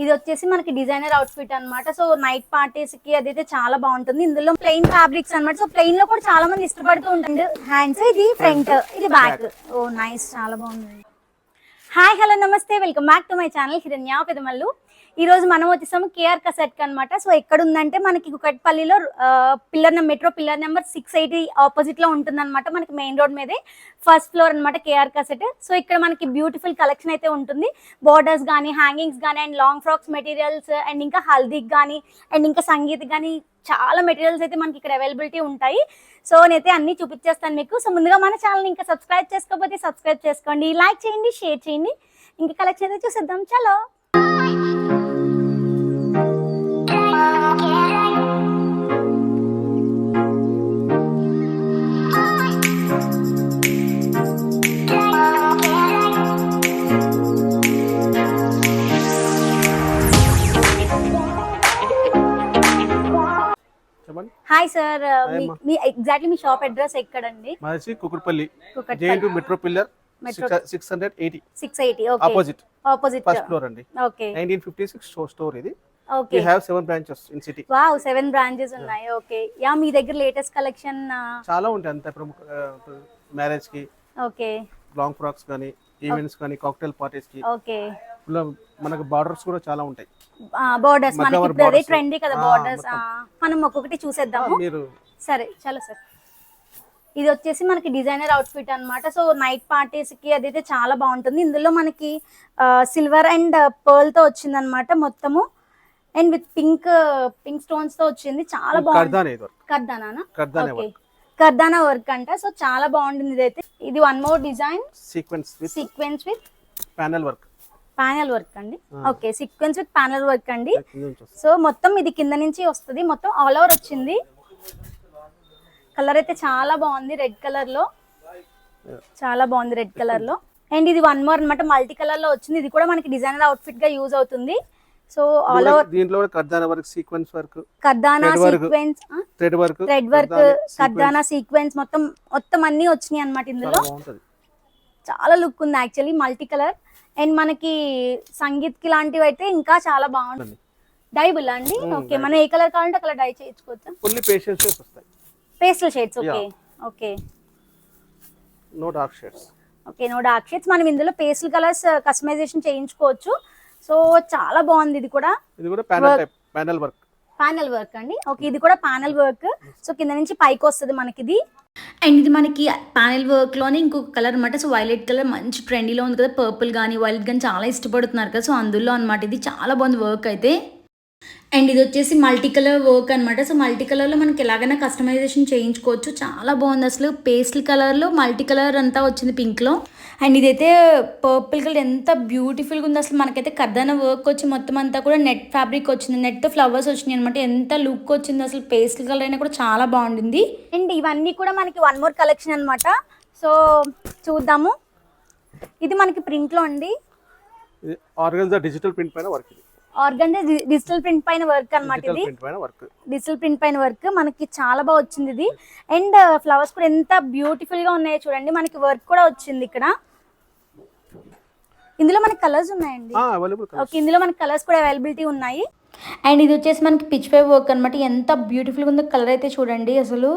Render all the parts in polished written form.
ఇది వచ్చేసి మనకి డిజైనర్ అవుట్ఫిట్ అన్నమాట. సో నైట్ పార్టీస్ కి అదైతే చాలా బాగుంటుంది. ఇందులో ప్లెయిన్ ఫ్యాబ్రిక్స్ అన్నమాట. సో ప్లెయిన్ లో కూడా చాలా మంది ఇష్టపడుతూ ఉంటుంది. హ్యాండ్స్, ఇది ఫ్రంట్, ఇది బ్యాక్. ఓ నైస్, చాలా బాగుంది. హాయ్ హలో నమస్తే, welcome back to my channel హిరణ్య పెదమల్లు. ఈ రోజు మనం వచ్చేసాము కేఆర్ కసెట్ అనమాట. సో ఎక్కడ ఉందంటే మనకి కుకట్పల్లిలో మెట్రో పిల్లర్ నెంబర్ 680 ఆపోజిట్ లో ఉంటుంది అనమాట. మనకి మెయిన్ రోడ్ మీదే ఫస్ట్ ఫ్లోర్ అనమాట కేఆర్ కసెట్. సో ఇక్కడ మనకి బ్యూటిఫుల్ కలెక్షన్ అయితే ఉంటుంది. బోర్డర్స్ కానీ, హ్యాంగింగ్స్ కానీ, and long frocks materials, and ఇంకా హల్దీకి కానీ, అండ్ ఇంకా సంగీత్ కానీ చాలా మెటీరియల్స్ అయితే మనకి ఇక్కడ అవైలబిలిటీ ఉంటాయి. సో నేనైతే అన్ని చూపించేస్తాను మీకు. సో ముందుగా మన ఛానల్ ఇంకా సబ్స్క్రైబ్ చేసుకోకపోతే సబ్స్క్రైబ్ చేసుకోండి, లైక్ చేయండి, షేర్ చేయండి. ఇంకా కలెక్షన్ అయితే చూసేద్దాం, చలో. హాయ్ సార్, మీ ఎగ్జాక్ట్లీ మీ షాప్ అడ్రస్ ఎక్కడండి? మాది Kukatpally JNT metro pillar 680 opposite first floor అండి. ఓకే, 1956 స్టోర్ ఇది. Okay, we have 7 branches in city. Wow, 7 branches ఉన్నాయి. ఓకే, యా మీ దగ్గర లేటెస్ట్ కలెక్షన్ చాలా ఉంటాయి. అంత మ్యారేజ్ కి, ఓకే, లాంగ్ ఫ్రాక్స్ గానీ, ఈవెంట్స్ గానీ, కాక్టైల్ పార్టీస్ కి. ఓకే, మనకు బార్డర్స్ కూడా చాలా ఉంటాయి. బోర్డర్స్ మనకి ఇప్పుడు అదే ట్రెండీ కదా బోర్డర్స్. మనం ఒక్కొక్కటి చూసేద్దాము. సరే చలో సార్. ఇది వచ్చేసి మనకి డిజైనర్ అవుట్ఫిట్ అన్నమాట. సో నైట్ పార్టీస్ కి అదైతే చాలా బాగుంటుంది. ఇందులో మనకి సిల్వర్ అండ్ పర్ల్ తో వచ్చింది అనమాట మొత్తము, అండ్ విత్ పింక్ స్టోన్స్ తో వచ్చింది. చాలా బాగుంది. కర్దానా వర్క్ అంట. సో చాలా బాగుంటుంది ఇదైతే. ఇది one more design, sequence with panel work అండి. Okay, sequence with panel work అండి. సో మొత్తం ఇది కింద నుంచి వస్తుంది, మొత్తం ఆల్ ఓవర్ వచ్చింది. కలర్ అయితే చాలా బాగుంది, రెడ్ కలర్ లో, చాలా బాగుంది రెడ్ కలర్ లో. అండ్ ఇది వన్ మోర్ అన్నమాట, మల్టీ కలర్ లో వచ్చింది. ఇది కూడా మనకి డిజైనర్ అవుట్ఫిట్ గా యూజ్ అవుతుంది. సో ఆల్ ఓవర్ దీంట్లో కర్దానా వర్క్, సీక్వెన్స్ వర్క్, కర్దానా సీక్వెన్స్, థ్రెడ్ వర్క్, కర్దానా సీక్వెన్స్ మొత్తం అన్ని వచ్చినాయి అన్నమాట. ఇందులో చాలా లుక్ ఉంది యాక్చువల్లీ, మల్టీ కలర్. అండ్ మనకి సంగీత్ కి లాంటివి అయితే ఇంకా చాలా బాగుంటుంది. డైబుల్ అండి. ఓకే, మనం ఏ కలర్ కావాలంటే అక్కడ డై చేయించుకోవచ్చు. ఫుల్లీ పేస్టల్ షేడ్స్ వస్తాయి. Pastel shades. Okay, okay, no dark shades. Okay, no dark shades. మనం ఇందులో పేస్టల్ కలర్స్ కస్టమైజేషన్ చేయించుకోవచ్చు. సో చాలా బాగుంది. ఇది కూడా ప్యానెల్ వర్క్ అండి. ఓకే, ఇది కూడా ప్యానెల్ వర్క్. సో కింద నుంచి పైకి వస్తుంది మనకి ఇది. అండ్ ఇది మనకి ప్యానెల్ వర్క్ లోనే ఇంకొక కలర్ అనమాట. సో వైలెట్ కలర్ మంచి ట్రెండీలో ఉంది కదా, పర్పుల్ కానీ వైలెట్ కానీ చాలా ఇష్టపడుతున్నారు కదా. సో అందులో అనమాట ఇది చాలా బాగుంది వర్క్ అయితే. అండ్ ఇది వచ్చేసి మల్టీ కలర్ వర్క్ అనమాట. సో మల్టీ కలర్లో మనకి ఎలాగైనా కస్టమైజేషన్ చేయించుకోవచ్చు. చాలా బాగుంది అసలు. పేస్టల్ కలర్లో మల్టీ కలర్ అంతా వచ్చింది పింక్లో. అండ్ ఇదైతే పర్పుల్ కలర్ ఎంత బ్యూటిఫుల్గా ఉంది అసలు. మనకైతే కర్దానా వర్క్ వచ్చి మొత్తం అంతా కూడా నెట్ ఫ్యాబ్రిక్ వచ్చింది, నెట్తో ఫ్లవర్స్ వచ్చినాయి అనమాట. ఎంత లుక్ వచ్చింది అసలు. పేస్టల్ కలర్ అయినా కూడా చాలా బాగుంటుంది. అండ్ ఇవన్నీ కూడా మనకి వన్ మోర్ కలెక్షన్ అనమాట. సో చూద్దాము. ఇది మనకి ప్రింట్లో అండి, ఆర్గన్జా డిజిటల్ ప్రింట్ పైన వర్క్. ఆర్గన్జా డిజిటల్ ప్రింట్ పైన వర్క్ అనమాట. ఇది డిజిటల్ ప్రింట్ పైన వర్క్ మనకి చాలా బాగా వచ్చింది ఇది. అండ్ ఫ్లవర్స్ కూడా ఎంత బ్యూటిఫుల్ గా ఉన్నాయో చూడండి. మనకి వర్క్ కూడా వచ్చింది ఇక్కడ. ఇందులో మనకి కలర్స్ ఉన్నాయండి. ఓకే, ఇందులో మనకి కలర్స్ కూడా అవైలబిలిటీ ఉన్నాయి. అండ్ ఇది వచ్చేసి మనకి పిచ్ పై వర్క్ అనమాట. ఎంత బ్యూటిఫుల్గా ఉందో కలర్ అయితే చూడండి అసలు.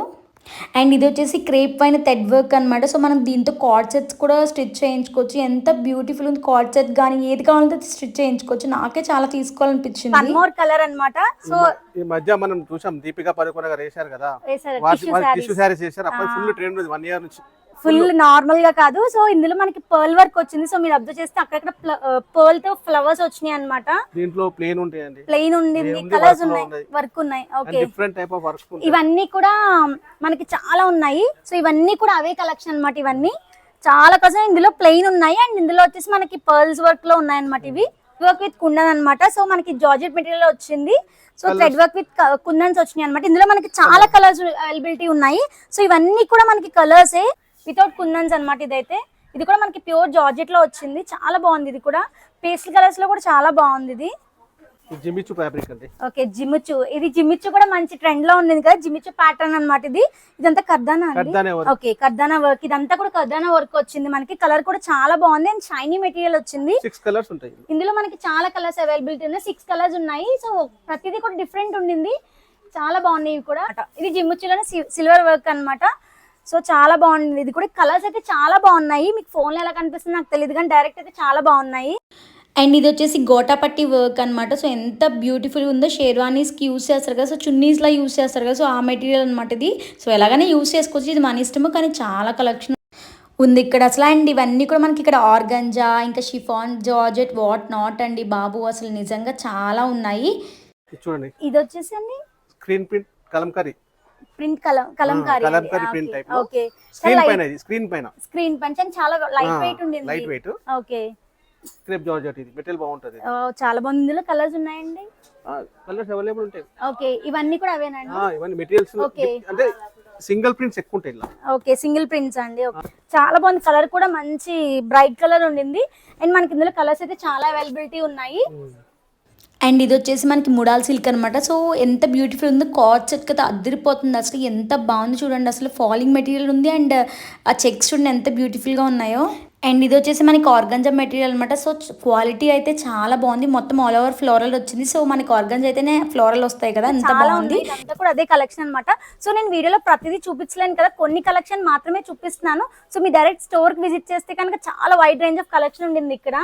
అండ్ ఇది వచ్చేసి క్రేప్ పైన థ్రెడ్ వర్క్ అనమాట. సో మనం దీంతో కార్డ్ సెట్స్ కూడా స్టిచ్ చేయించుకోవచ్చు. ఎంత బ్యూటిఫుల్ ఉంది. కార్డ్ సెట్ కానీ ఏది కావాలంటే స్టిచ్ చేయించుకోవచ్చు. నాకే చాలా తీసుకోవాలనిపించింది. వన్ మోర్ కలర్ అనమాట. సో ఈ మధ్య మనం చూసాం దీపికా పదుకొన గారు వేశారు కదా, టిష్యూ సారీస్ చేశారు. అప్పుడు ఫుల్ ట్రెండ్ ఉంది 1 year నుంచి. ఫుల్ నార్మల్ గా కాదు. సో ఇందులో మనకి పర్ల్ వర్క్ వచ్చింది. సో మీరు అబ్జర్వ్ చేస్తే అక్కడక్కడ పర్ల్ తో ఫ్లవర్స్ వచ్చినాయి అన్నమాట. దీంట్లో ప్లెయిన్ ఉంటాయండి, ప్లెయిన్ ఉండింది, కలర్స్ ఉన్నాయి, వర్క్ ఉన్నాయి. Okay, different type of works ఉంటాయి. ఇవన్నీ కూడా మనకి చాలా ఉన్నాయి. సో ఇవన్నీ కూడా అవే కలెక్షన్ అన్నమాట. ఇవన్నీ చాలా కోసం ఇందులో ప్లెయిన్ ఉన్నాయి. అండ్ ఇందులో వచ్చేసి మనకి పర్ల్స్ వర్క్ లో ఉన్నాయి అన్నమాట. ఇవి వర్క్ విత్ కుందన్ అన్నమాట. సో మనకి జార్జెట్ మెటీరియల్ వచ్చింది. సో థ్రెడ్ వర్క్ విత్ కుందన్స్ వచ్చినాయి అన్నమాట. ఇందులో మనకి చాలా కలర్స్ అవైలబిలిటీ ఉన్నాయి. సో ఇవన్నీ కూడా మనకి కలర్సే వితౌట్ కుందన్స్ అనమాట. ఇదైతే ఇది కూడా మనకి ప్యూర్ జార్జెట్ లో వచ్చింది. చాలా బాగుంది. ఇది కూడా పేస్టల్ కలర్స్ లో కూడా చాలా బాగుంది. ఇది జిమిచు ఫ్యాబ్రిక్ అండి. ఓకే జిమిచు, ఇది జిమిచు కూడా మంచి ట్రెండ్ లో ఉంది కదా, జిమిచు ప్యాటర్న్ అన్నమాట ఇది. ఇదంతా కర్దానా అండి? ఓకే కర్దానా వర్క్, ఇదంతా కూడా కర్దానా వర్క్ వచ్చింది మనకి. కలర్ కూడా చాలా బాగుంది అండ్ షైనీ మెటీరియల్ వచ్చింది. 6 కలర్స్ ఉంటాయి ఇందులో మనకి, చాలా కలర్స్ అవైలబిలిటీ ఉన్నాయి. 6 కలర్స్ ఉన్నాయి. సో ప్రతిదీ కూడా డిఫరెంట్ ఉండింది, చాలా బాగున్నాయి ఇవి కూడా. ఇది జిమిచులోనే సిల్వర్ వర్క్ అన్నమాట. సో చాలా బాగుంది ఇది కూడా. కలర్స్ అయితే చాలా బాగున్నాయి. మీకు ఫోన్ లో ఎలా కనిపిస్తుంది నాకు తెలియదు కానీ డైరెక్ట్ అయితే చాలా బాగున్నాయి. అండ్ ఇది వచ్చేసి గోటాపట్టి వర్క్ అనమాట. సో ఎంత బ్యూటిఫుల్గా ఉందో. షేర్వానీస్కి యూస్ చేస్తారు కదా, సో చున్నీస్లా యూస్ చేస్తారు కదా, సో ఆ మెటీరియల్ అనమాట ఇది. సో ఎలాగైనా యూస్ చేసుకోవచ్చు, ఇది మన ఇష్టము. కానీ చాలా కలెక్షన్ ఉంది ఇక్కడ అసలు. అండ్ ఇవన్నీ కూడా మనకి ఇక్కడ ఆర్గంజా, ఇంకా షిఫాన్, జార్జెట్, వాట్ నాట్ అండి బాబు, అసలు నిజంగా చాలా ఉన్నాయి. చూడండి ఇది వచ్చేసి అండి screen print Kalamkari print, Kalamkari print type. Okay screen పైన, ఇది స్క్రీన్ పైన చాలా లైట్ వెయిట్ ఉండింది. Light weight. Okay crepe georgette, ఇది మెటీరియల్ బాగుంటది. చాలా బాగుంది. ఇందులో కలర్స్ ఉన్నాయండి? కలర్స్ అవైలబుల్ ఉంటాయి. ఓకే ఇవన్నీ కూడా అవేనండి? ఇవన్నీ మెటీరియల్స్ అంటే సింగిల్ ప్రింట్స్ ఎక్కువ ఉంటాయి ఇలా. ఓకే సింగిల్ ప్రింట్స్ అండి. చాలా బాగుంది. కలర్ కూడా మంచి బ్రైట్ కలర్ ఉండింది. అండ్ మనకి ఇందులో కలర్స్ అయితే చాలా అవైలబిలిటీ ఉన్నాయి. అండ్ ఇది వచ్చేసి మనకి ముడాల్ సిల్క్ అనమాట. సో ఎంత బ్యూటిఫుల్ ఉందో, కార్డ్ సెట్ కదా అదిరిపోతుంది అసలు. ఎంత బాగుంది చూడండి అసలు. ఫాలింగ్ మెటీరియల్ ఉంది అండ్ ఆ చెక్స్ చూడండి ఎంత బ్యూటిఫుల్గా ఉన్నాయో. అండ్ ఇది వచ్చేసి మనకి ఆర్గంజా మెటీరియల్ అనమాట. సో క్వాలిటీ అయితే చాలా బాగుంది. మొత్తం ఆల్ ఓవర్ ఫ్లోరల్ వచ్చింది. సో మనకి ఆర్గంజా అయితేనే ఫ్లోరల్ వస్తాయి కదా, ఎంత బాగుంది. అంతా కూడా అదే కలెక్షన్ అనమాట. సో నేను వీడియోలో ప్రతిదీ చూపించలేను కదా, కొన్ని కలెక్షన్ మాత్రమే చూపిస్తున్నాను. సో మీ డైరెక్ట్ స్టోర్ కి విజిట్ చేస్తే కనుక చాలా వైడ్ రేంజ్ ఆఫ్ కలెక్షన్ ఉండింది ఇక్కడ.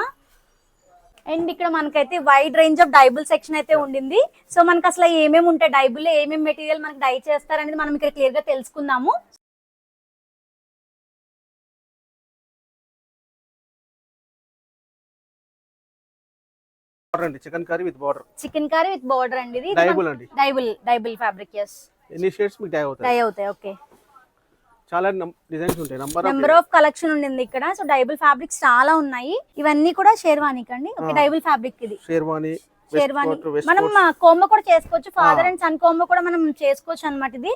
అండ్ ఇక్కడ మనకైతే వైడ్ రేంజ్ ఆఫ్ డైబుల్ సెక్షన్ అయితే ఉండింది. సో మనకి అసలు ఏమేమి ఉంటాయి డైబుల్, ఏమేమి మెటీరియల్ మనకి డై చేస్తారనేది మనం ఇక్కడ క్లియర్ గా తెలుసుకుందాము. Chicken curry with border. Chicken curry with border అండి. ఇది డైబుల్ అండి. డైబుల్ ఫ్యాబ్రిక్. yes. ఎన్ని షేడ్స్ మీకు డై అవుతాయి. ఓకే చాలా డిజైన్స్ ఉంటాయి. నెంబర్ ఆఫ్ కలెక్షన్ ఉండింది ఇక్కడ. సో డైబుల్ ఫ్యాబ్రిక్స్ చాలా ఉన్నాయి. ఇవన్నీ కూడా షేర్వానీ కండి. ఓకే డైబుల్ ఫ్యాబ్రిక్ ఇది. షేర్వానీ మనం కోంబో కూడా చేసుకోవచ్చు. ఫాదర్ అండ్ సన్ కోంబో కూడా మనం చేసుకోవచ్చు అన్నమాట. ఇది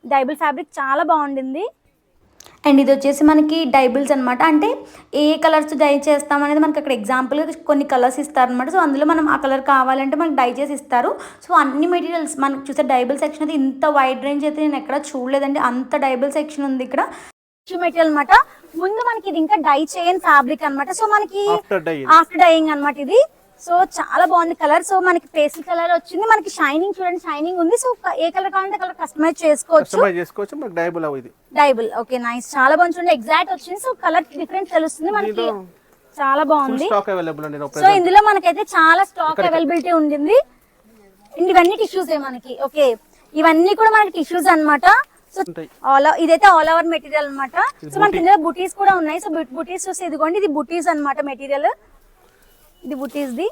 డైబుల్ ఫ్యాబ్రిక్ చాలా బాగుండింది. అండ్ ఇది వచ్చేసి మనకి డైబుల్స్ అనమాట. అంటే ఏ కలర్స్ డై చేస్తాం అనేది మనకి అక్కడ ఎగ్జాంపుల్ కొన్ని కలర్స్ ఇస్తారనమాట. సో అందులో మనం ఆ కలర్ కావాలంటే మనకి డై చేసి ఇస్తారు. సో అన్ని మెటీరియల్స్ మనకి చూస్తే డైబుల్ సెక్షన్ అయితే ఇంత వైడ్ రేంజ్ అయితే నేను ఎక్కడ చూడలేదండి. అంత డైబుల్ సెక్షన్ ఉంది ఇక్కడ. మెటీరియల్ అనమాట. ముందు మనకి ఇది ఇంకా డై చేయని ఫ్యాబ్రిక్ అనమాట. సో మనకి ఆఫ్టర్ డైయింగ్ అనమాట ఇది. సో చాలా బాగుంది కలర్. సో మనకి పేస్టల్ కలర్ వచ్చింది. మనకి షైనింగ్ చూడండి, షైనింగ్ ఉంది. సో ఏ కలర్ కావాలంటే కలర్ కస్టమైజ్ చేసుకోవచ్చు. డైబుల్ ఓకే నైస్. చాలా బాగుంది చూడండి, ఎగ్జాక్ట్ వచ్చింది. సో కలర్ డిఫరెన్స్ తెలుస్తుంది మనకి. చాలా బాగుంది. సో ఇందులో మనకైతే చాలా స్టాక్ అవైలబిలిటీ ఉంటుంది. ఇవన్నీ టిష్యూస్ మనకి. ఓకే ఇవన్నీ కూడా మనకి టిష్యూస్ అన్నమాట. సో ఇదైతే ఆల్ ఓవర్ మెటీరియల్ అన్నమాట. సో మనకి ఇందులో బుటీస్ కూడా ఉన్నాయి. సో బుటీస్ చూస్తే ఇదిగోండి, ఇది బుటీస్ అన్నమాట మెటీరియల్. ఇది బుటీస్ ది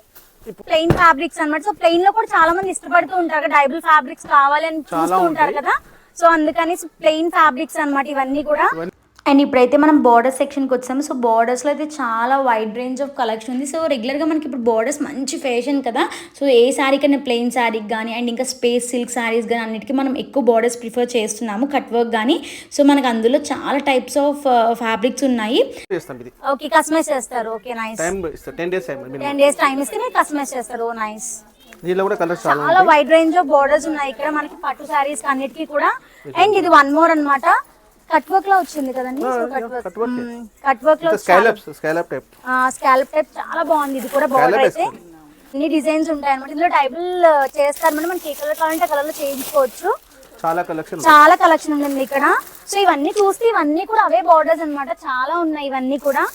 ప్లెయిన్ ఫ్యాబ్రిక్స్ అన్నమాట. సో ప్లెయిన్ లో కూడా చాలా మంది ఇష్టపడుతూ ఉంటారు కదా, డైబుల్ ఫ్యాబ్రిక్స్ కావాలి అని చూస్తూ ఉంటారు కదా. సో అందుకని ప్లెయిన్ ఫ్యాబ్రిక్స్ అన్నమాట ఇవన్నీ కూడా. అండ్ ఇప్పుడైతే మనం బార్డర్ సెక్షన్కి వచ్చాము. సో బార్డర్స్లో అయితే చాలా వైడ్ రేంజ్ ఆఫ్ కలెక్షన్ ఉంది. సో రెగ్యులర్గా మనకి ఇప్పుడు బార్డర్స్ మంచి ఫ్యాషన్ కదా. సో ఏ శారీ కన్నా ప్లెయిన్ శారీకి కానీ అండ్ ఇంకా స్పేస్ సిల్క్ శారీస్ కానీ అన్నిటికీ మనం ఎక్కువ బార్డర్స్ ప్రిఫర్ చేస్తున్నాము, కట్ వర్క్ కానీ. సో మనకు అందులో చాలా టైప్స్ ఆఫ్ ఫ్యాబ్రిక్స్ ఉన్నాయి. ఓకే కస్టమైజ్ చేస్తారు. Okay nice. 10 days టైం ఇస్తే మీరు కస్టమైజ్ చేస్తారు. నైస్. చాలా వైడ్ రేంజ్ ఆఫ్ బార్డర్స్ ఉన్నాయి ఇక్కడ మనకి పట్టు శారీస్ అన్నిటికీ కూడా. అండ్ ఇది వన్ మోర్ అన్నమాట. కట్ వర్క్ లో వచ్చింది కదండి. కట్ వర్క్ లో స్కాలప్ టైప్ చాలా బాగుంది. ఇది కూడా బార్డర్ అయితే అన్ని డిజైన్స్ ఉంటాయి అన్నమాట. ఇందులో డైబుల్ చేస్తారు, మనకి ఏ కలర్ కావాలంటే కలర్ లో చేయించుకోవచ్చు. చాలా కలెక్షన్ ఉంది ఇక్కడ. సో ఇవన్నీ చూస్తే ఇవన్నీ కూడా అవే బార్డర్స్ అన్నమాట. చాలా ఉన్నాయి ఇవన్నీ కూడా.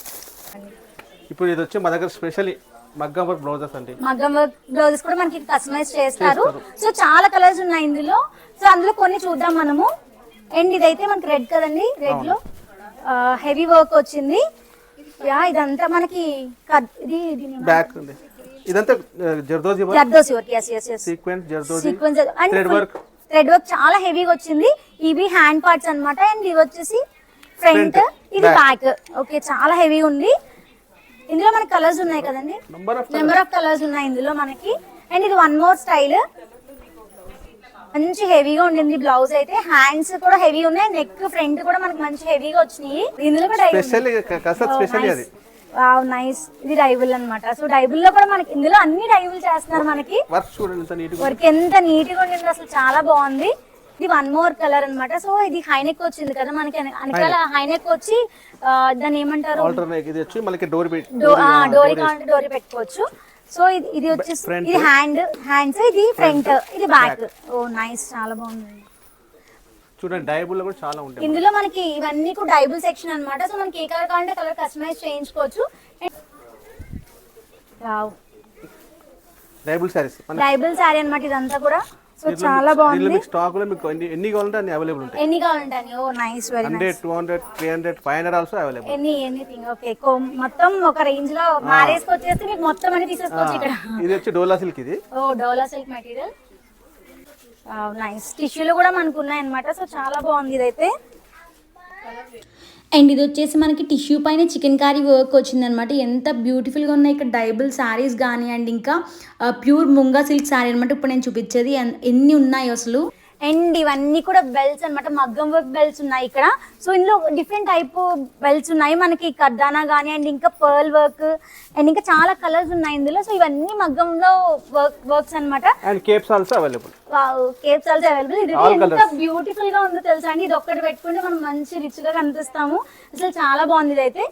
ఇప్పుడు ఇది వచ్చి మా దగ్గర స్పెషల్ మగ్గం వర్క్ బ్లౌజెస్ అండి. మగ్గం వర్క్ బ్లౌజెస్ కూడా మనకి కస్టమైజ్ చేస్తారు. సో చాలా కలర్స్ ఉన్నాయి ఇందులో. సో అందులో కొన్ని చూద్దాం మనము. అండ్ ఇదైతే మనకి రెడ్ కదండి, రెడ్ లో హెవీ వర్క్ వచ్చింది. యా ఇదంతా మనకి బ్యాక్ ఇదంతా zardozi work. Sequence thread work చాలా హెవీగా వచ్చింది. ఇవి హ్యాండ్ పార్ట్స్ అన్నమాట. అండ్ ఇవి వచ్చేసి ఫ్రంట్, ఇది బ్యాక్. ఓకే చాలా హెవీ ఉంది. ఇందులో మనకి కలర్స్ ఉన్నాయి కదండి, నెంబర్ ఆఫ్ కలర్స్ ఉన్నాయి ఇందులో మనకి. అండ్ ఇది వన్ మోర్ స్టైల్, మంచి హెవీగా ఉండింది బ్లౌజ్ అయితే. హ్యాండ్స్ కూడా హెవీ ఉన్నాయి, నెక్ ఫ్రంట్ కూడా మనకి మంచి హెవీగా వచ్చినాయి. ఇందులో కూడా వావ్ నైస్. ఇది డైబుల్ అన్నమాట. సో డైబుల్ లో కూడా మనకి ఇందులో అన్ని డైబుల్ చేస్తున్నారు మనకి. వర్క్ చూడండి ఎంత నీట్ గా వర్క్ ఎంత నీట్ గా ఉండింది అసలు, చాలా బాగుంది. ఇది వన్ మోర్ కలర్ అన్నమాట. సో ఇది హైనెక్ వచ్చింది కదా మనకి, వెనకాల హైనెక్ వచ్చి దాన్ని ఏమంటారు, ఆల్టర్నేట్ ఇది వచ్చి మనకి డోరీ కావాలంటే డోరీ పెట్టుకోవచ్చు. సో ఇది వచ్చేసి ఇది హ్యాండ్స్, ఇది ఫ్రంట్, ఇది బ్యాక్. ఓ నైస్, చాలా బాగుంది. చూడండి డైబుల్ కూడా చాలా ఉంటాయి ఇందులో మనకి ఇవన్నీ కూడా డైబుల్ సెక్షన్ అన్నమాట. సో మనకి ఏ కలర్ కావాలంటే కలర్ కస్టమైజ్ చేయించుకోవచ్చు. వావ్ డైబుల్ సారీస్, డైబుల్ సారీ అన్నమాట ఇదంతా కూడా. సో చాలా బాగుంది. స్టాక్ లో మీకు ఎన్ని కావాలంటే అన్ని అవైలబుల్ ఉంటాయి. ఎన్ని కావాలంటే అన్ని. Oh nice, very nice. 100, 200, 300, 500 also available. Anything. Okay, మొత్తం ఒక రేంజ్ లో మ్యారేజ్ కి వచ్చేస్తే మీకు మొత్తం అన్ని తీసేసుకోవచ్చు ఇక్కడ. ఇది వచ్చి డోలా సిల్క్. ఇది డోలా సిల్క్ మెటీరియల్. నైస్. టిష్యూలు కూడా మనకు ఉన్నాయి అన్నమాట. సో చాలా బాగుంది ఇదైతే. అండ్ ఇది వచ్చేసి మనకి టిష్యూ పైన చికెన్ కర్రీ వర్క్ వచ్చిందనమాట. ఎంత బ్యూటిఫుల్గా ఉన్నాయి ఇక్కడ డైబుల్ శారీస్ కానీ, అండ్ ఇంకా ప్యూర్ ముంగా సిల్క్ శారీ అనమాట ఇప్పుడు నేను చూపించేది. ఎన్ని ఉన్నాయి అసలు. అండ్ ఇవన్నీ కూడా బెల్ట్స్ అన్నమాట, మగ్గం వర్క్ బెల్ట్స్ ఉన్నాయి ఇక్కడ. సో ఇందులో డిఫరెంట్ టైప్ బెల్ట్స్ ఉన్నాయి మనకి, కర్దానా కానీ, అండ్ ఇంకా పర్ల్ వర్క్, అండ్ ఇంకా చాలా కలర్స్ ఉన్నాయి ఇందులో. సో ఇవన్నీ మగ్గంలో వర్క్స్ అన్నమాట. And caps also available. Wow, caps also available. ఇది ఎంత బ్యూటిఫుల్ గా ఉందో తెలుసా అండి. ఇది ఒక్కటి పెట్టుకుంటే మనం మంచి రిచ్ గా కనిపిస్తాము. అసలు చాలా బాగుంది ఇదైతే.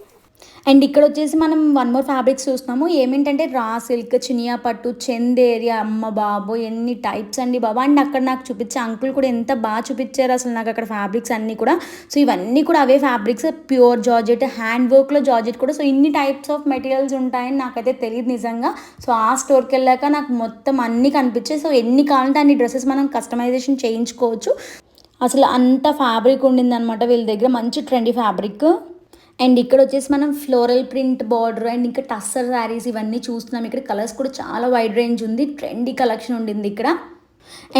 అండ్ ఇక్కడ వచ్చేసి మనం వన్ మోర్ ఫ్యాబ్రిక్స్ చూస్తున్నాము. ఏమిటంటే రా సిల్క్, చినియా పట్టు, చందేరియా, అమ్మ బాబు ఎన్ని టైప్స్ అండి బాబా. అండ్ అక్కడ నాకు చూపించే అంకుల్ కూడా ఎంత బాగా చూపించారు అసలు నాకు అక్కడ ఫ్యాబ్రిక్స్ అన్నీ కూడా. సో ఇవన్నీ కూడా అవే ఫ్యాబ్రిక్స్, ప్యూర్ జార్జెట్, హ్యాండ్ వర్క్లో జార్జెట్ కూడా. సో ఇన్ని టైప్స్ ఆఫ్ మెటీరియల్స్ ఉంటాయని నాకైతే తెలియదు నిజంగా. సో ఆ స్టోర్కి వెళ్ళాక నాకు మొత్తం అన్నీ కనిపించాయి. సో ఎన్ని కావాలంటే అన్ని డ్రెస్సెస్ మనం కస్టమైజేషన్ చేయించుకోవచ్చు. అసలు అంత ఫ్యాబ్రిక్ ఉండిందనమాట వీళ్ళ దగ్గర, మంచి ట్రెండీ ఫ్యాబ్రిక్. అండ్ ఇక్కడ వచ్చేసి మనం ఫ్లోరల్ ప్రింట్ బార్డర్ అండ్ ఇంకా టస్సర్ శారీస్ ఇవన్నీ చూస్తున్నాం. ఇక్కడ కలర్స్ కూడా చాలా వైడ్ రేంజ్ ఉంది, ట్రెండీ కలెక్షన్ ఉండింది ఇక్కడ.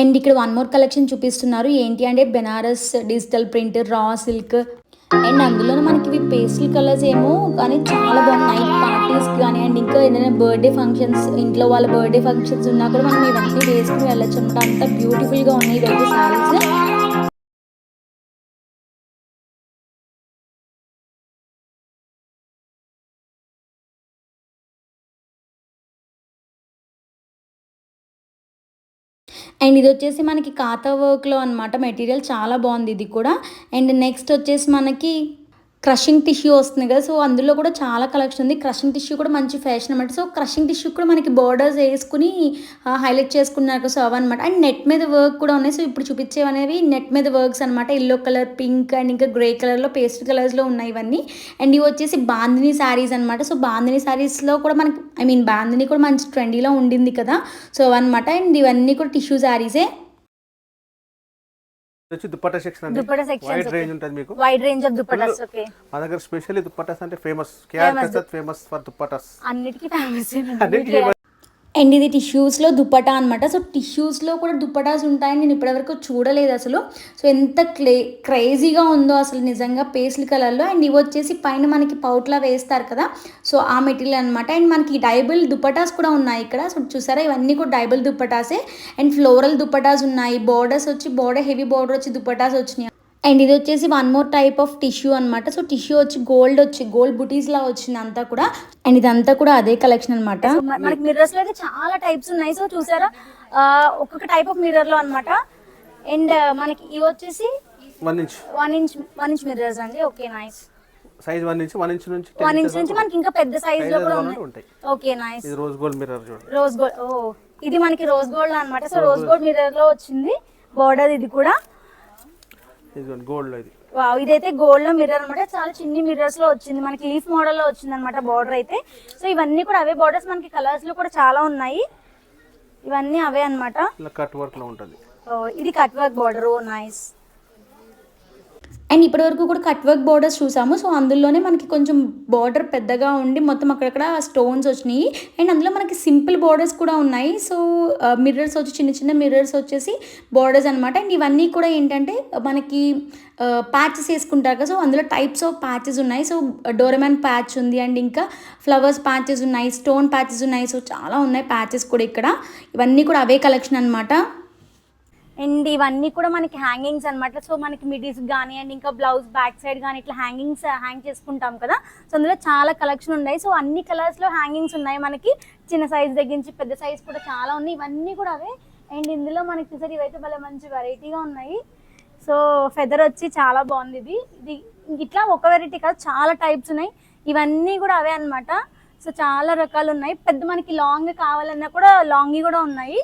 అండ్ ఇక్కడ వన్ మోర్ కలెక్షన్ చూపిస్తున్నారు. ఏంటి అంటే Banaras digital print, raw silk. And అందులోనే మనకి ఇవి పేస్టల్ కలర్స్ ఏమో కానీ చాలా బాగున్నాయి పార్టీస్కి కానీ, అండ్ ఇంకా ఏదైనా బర్త్డే ఫంక్షన్స్, ఇంట్లో వాళ్ళ బర్త్డే ఫంక్షన్స్ ఉన్నా కూడా మనం ఇవన్నీ వేసుకుని వెళ్ళొచ్చు అనమాట. అంత బ్యూటిఫుల్గా ఉన్నాయి ఇవన్నీ శారీస్. అండ్ ఇది వచ్చేసి మనకి కాతా వర్క్లో అనమాట మెటీరియల్, చాలా బాగుంది ఇది కూడా. అండ్ నెక్స్ట్ వచ్చేసి మనకి క్రషింగ్ టిష్యూ వస్తుంది కదా. సో అందులో కూడా చాలా కలెక్షన్ ఉంది. క్రషింగ్ టిష్యూ కూడా మంచి ఫ్యాషన్ అనమాట. సో క్రషింగ్ టిష్యూ కూడా మనకి బోర్డర్స్ వేసుకుని హైలైట్ చేసుకున్నారు. సో అవన్నమాట. అండ్ నెట్ మీద వర్క్ కూడా ఉన్నాయి. సో ఇప్పుడు చూపించేవి అనేవి నెట్ మీద వర్క్స్ అనమాట. ఎల్లో కలర్, పింక్ అండ్ ఇంకా గ్రే కలర్లో, పేస్ట్ కలర్స్లో ఉన్నాయి ఇవన్నీ. అండ్ ఇవి వచ్చేసి బాందిని శారీస్ అనమాట. సో బాందిని శారీస్లో కూడా మనకి బాందిని కూడా మంచి ట్రెండీలో ఉండింది కదా. సో అవన్నమాట. అండ్ ఇవన్నీ కూడా టిష్యూ శారీసే. దుపట్టా సెక్షన్ అండి. వైడ్ రేంజ్ ఉంటుంది మీకు. Wide range of dupattas. Okay, మా దగ్గర స్పెషల్లీ దుపట్టాస్ అంటే famous. KR Prasad famous for dupattas. అన్నిటికీ ఫేమస్. అండ్ ఇది టిష్యూస్లో దుపట్టా అనమాట. సో టిష్యూస్లో కూడా దుపటాస్ ఉంటాయని నేను ఇప్పటివరకు చూడలేదు అసలు. సో ఎంత క్రేజీగా ఉందో అసలు నిజంగా, పేస్ల్ కలర్లో. అండ్ ఇవి వచ్చేసి పైన మనకి పౌట్లా వేస్తారు కదా, సో ఆ మెటీరియల్ అనమాట. అండ్ మనకి డైబుల్ దుపటాస్ కూడా ఉన్నాయి ఇక్కడ. సో చూసారా, ఇవన్నీ కూడా డైబుల్ దుపటాసే. అండ్ ఫ్లోరల్ దుపటాస్ ఉన్నాయి. బోర్డర్స్ వచ్చి హెవీ బోర్డర్ వచ్చి దుపటాస్ వచ్చినాయి. అండ్ ఇది వచ్చేసి one more type of tissue అనమాట. సో టిష్యూ వచ్చి గోల్డ్ బుటీస్ లా వచ్చింది అంతా కూడా. అండ్ ఇదంతా కూడా అదే కలెక్షన్ అనమాట. మనకి మిర్రర్స్ లో అయితే చాలా టైప్స్ ఉన్నాయి. సో చూసారా, ఒక్కొక్క టైప్ ఆఫ్ మిర్రర్ లో అనమాట. అండ్ మనకి ఇవి వచ్చేసి 1 ఇంచ్ మిర్రర్స్ అండి. Okay, nice. సైజ్ 1 ఇంచ్ నుంచి 1 ఇంచ్ నుంచి మనకి ఇంకా పెద్ద సైజ్ లో కూడా ఉంటాయి. Okay, nice. ఇది రోజ్ గోల్డ్ మిర్రర్ చూడండి. Rose gold. ఓ, ఇది మనకి రోజ్ గోల్డ్ అన్నమాట. సో రోజ్ గోల్డ్ మిర్రర్ లో వచ్చింది బోర్డర్. ఇది కూడా గోల్డ్ లో. ఇది వావ్, ఇదైతే గోల్డ్ లో మిర్రర్ అనమాట. చాలా చిన్ని మిర్రర్స్ లో వచ్చింది మనకి, లీఫ్ మోడల్ లో వచ్చింది అనమాట బోర్డర్ అయితే. సో ఇవన్నీ కూడా అవే బోర్డర్స్, మనకి కలర్స్ లో కూడా చాలా ఉన్నాయి. ఇవన్నీ అవే అనమాట. కట్ వర్క్ లో ఉంటుంది. ఇది cut work border. Oh nice. And ఇప్పటివరకు కూడా కట్ వర్క్ బోర్డర్స్ చూసాము. సో అందులోనే మనకి కొంచెం బార్డర్ పెద్దగా ఉండి మొత్తం అక్కడక్కడ స్టోన్స్ వచ్చినాయి. అండ్ అందులో మనకి సింపుల్ బోర్డర్స్ కూడా ఉన్నాయి. సో మిర్రర్స్ వచ్చి చిన్న మిర్రర్స్ వచ్చేసి బోర్డర్స్ అనమాట. అండ్ ఇవన్నీ కూడా ఏంటంటే మనకి ప్యాచెస్ వేసుకుంటారు కదా. సో అందులో టైప్స్ ఆఫ్ ప్యాచెస్ ఉన్నాయి. సో డోరెమాన్ ప్యాచ్ ఉంది, అండ్ ఇంకా ఫ్లవర్స్ ప్యాచెస్ ఉన్నాయి, స్టోన్ ప్యాచెస్ ఉన్నాయి. సో చాలా ఉన్నాయి ప్యాచెస్ కూడా ఇక్కడ. ఇవన్నీ కూడా అవే కలెక్షన్ అనమాట. అండ్ ఇవన్నీ కూడా మనకి హ్యాంగింగ్స్ అన్నమాట. సో మనకి మిడీస్ కానీ అండ్ ఇంకా బ్లౌజ్ బ్యాక్ సైడ్ కానీ ఇట్లా హ్యాంగింగ్స్ హ్యాంగ్ చేసుకుంటాం కదా. సో అందులో చాలా కలెక్షన్ ఉన్నాయి. సో అన్ని కలర్స్లో హ్యాంగింగ్స్ ఉన్నాయి మనకి, చిన్న సైజ్ దగ్గర నుంచి పెద్ద సైజ్ కూడా చాలా ఉన్నాయి. ఇవన్నీ కూడా అవే. అండ్ ఇందులో మనకి చూసారు ఇవైతే భలే మంచి వెరైటీగా ఉన్నాయి. సో ఫెదర్ వచ్చి చాలా బాగుంది. ఇది ఇట్లా ఒక వెరైటీ కాదు, చాలా టైప్స్ ఉన్నాయి. ఇవన్నీ కూడా అవే అన్నమాట. సో చాలా రకాలు ఉన్నాయి. పెద్ద మనకి లాంగ్ కావాలన్నా కూడా లాంగ్ కూడా ఉన్నాయి.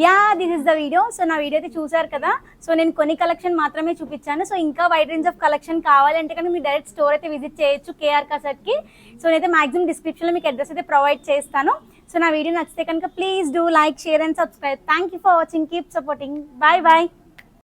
Yeah, this is the video. So నా వీడియో అయితే చూసారు కదా. సో నేను కొన్ని కలెక్షన్ మాత్రమే చూపించాను. సో ఇంకా వైడ్ రేంజ్ ఆఫ్ కలెక్షన్ కావాలంటే కనుక మీరు డైరెక్ట్ స్టోర్ అయితే విజిట్ చేయొచ్చు కేఆర్ కసర్ట్కి. సో నేనైతే మాక్సిమం డిస్క్రిప్షన్లో మీకు అడ్రస్ అయితే ప్రొవైడ్ చేస్తాను. సో నా వీడియో నచ్చితే కనుక please do like, share and subscribe. Thank you for watching. Keep supporting. Bye bye.